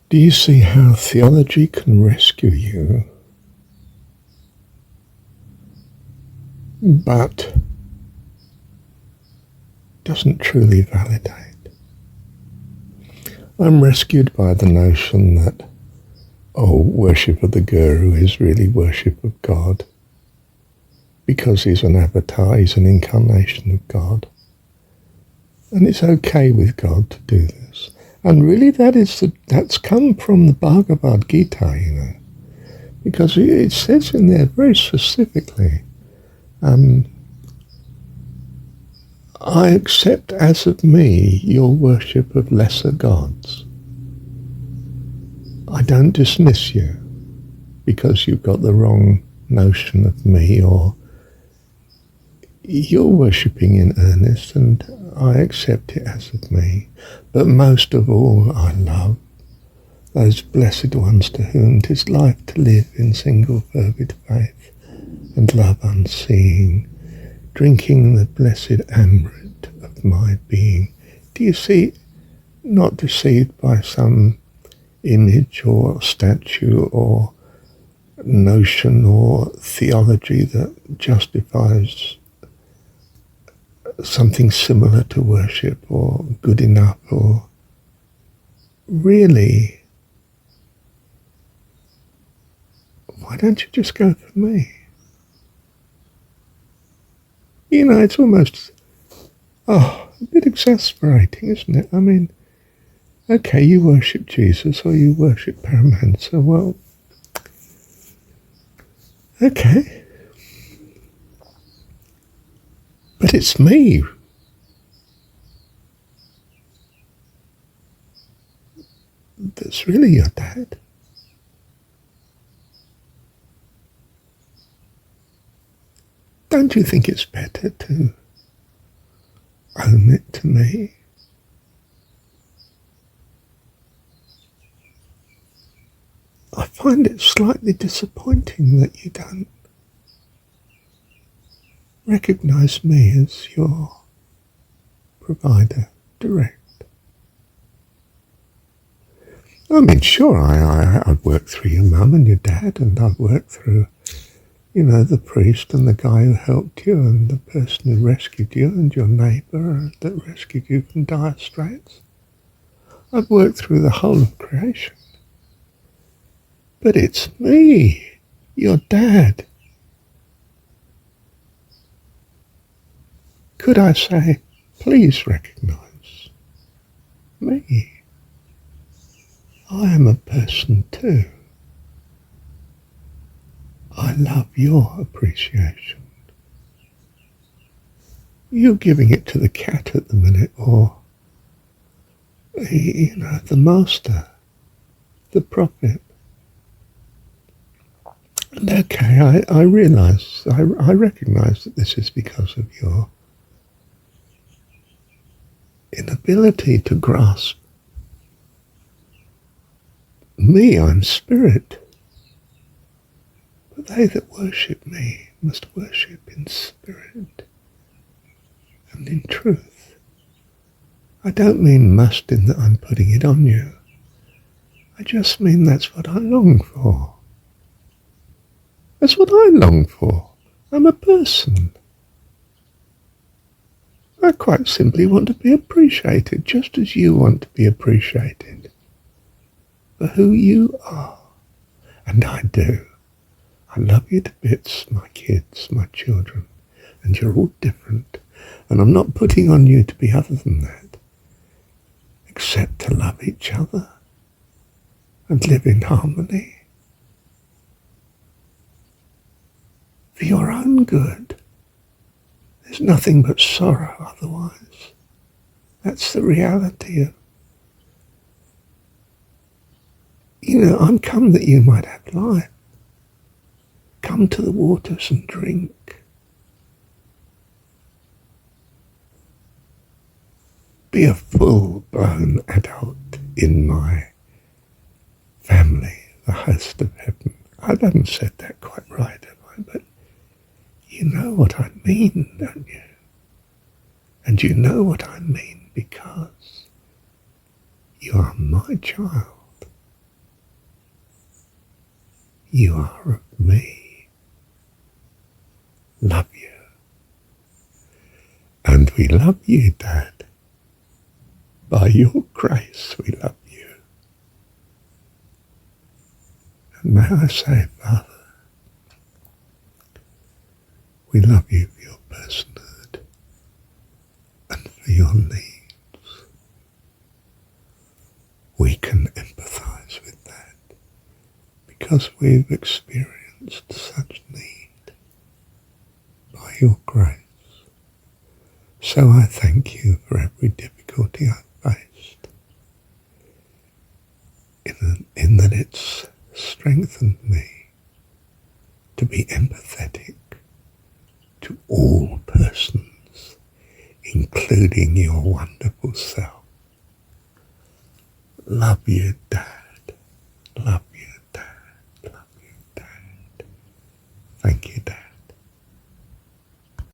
Do you see how theology can rescue you, but doesn't truly validate? I'm rescued by the notion that, worship of the guru is really worship of God, because he's an avatar, he's an incarnation of God. And it's okay with God to do this. And really that's come from the Bhagavad Gita, because it says in there very specifically, I accept as of me your worship of lesser gods. I don't dismiss you because you've got the wrong notion of me, or you're worshipping in earnest, and I accept it as of me. But most of all, I love those blessed ones to whom 'tis life to live in single fervid faith and love unseeing, drinking the blessed amrit of my being. Do you see? Not deceived by some image or statue or notion or theology that justifies something similar to worship or good enough, or really, why don't you just go for me? It's almost, a bit exasperating, isn't it? I mean, okay, you worship Jesus or you worship Paramahansa, well, okay. But it's me. That's really your dad. Don't you think it's better to own it to me? I find it slightly disappointing that you don't recognize me as your provider direct. I mean, sure, I've worked through your mum and your dad, and I've worked through, the priest and the guy who helped you and the person who rescued you and your neighbour that rescued you from dire straits. I've worked through the whole of creation. But it's me, your dad. Could I say, please recognize me? I am a person too. I love your appreciation. You're giving it to the cat at the minute, or, the master, the prophet. And okay, I realise, I recognise that this is because of your inability to grasp me. I'm spirit. But they that worship me must worship in spirit and in truth. I don't mean must in that I'm putting it on you. I just mean that's what I long for. That's what I long for. I'm a person. I quite simply want to be appreciated, just as you want to be appreciated for who you are. And I do. I love you to bits, my kids, my children, and you're all different. And I'm not putting on you to be other than that, except to love each other and live in harmony for your own good. There's nothing but sorrow otherwise. That's the reality of, I'm come that you might have life. Come to the waters and drink. Be a full-blown adult in my family, the host of heaven. I haven't said that quite right, have I? But you know what I mean, don't you? And you know what I mean because you are my child. you are of me. Love you. And we love you, Dad. By your grace we love you. And may I say, Father, we love you for your personhood and for your needs. We can empathise with that because we've experienced such need by your grace. So I thank you for every difficulty I've faced, in that it's strengthened me to be empathetic to all persons, including your wonderful self. Love you, Dad.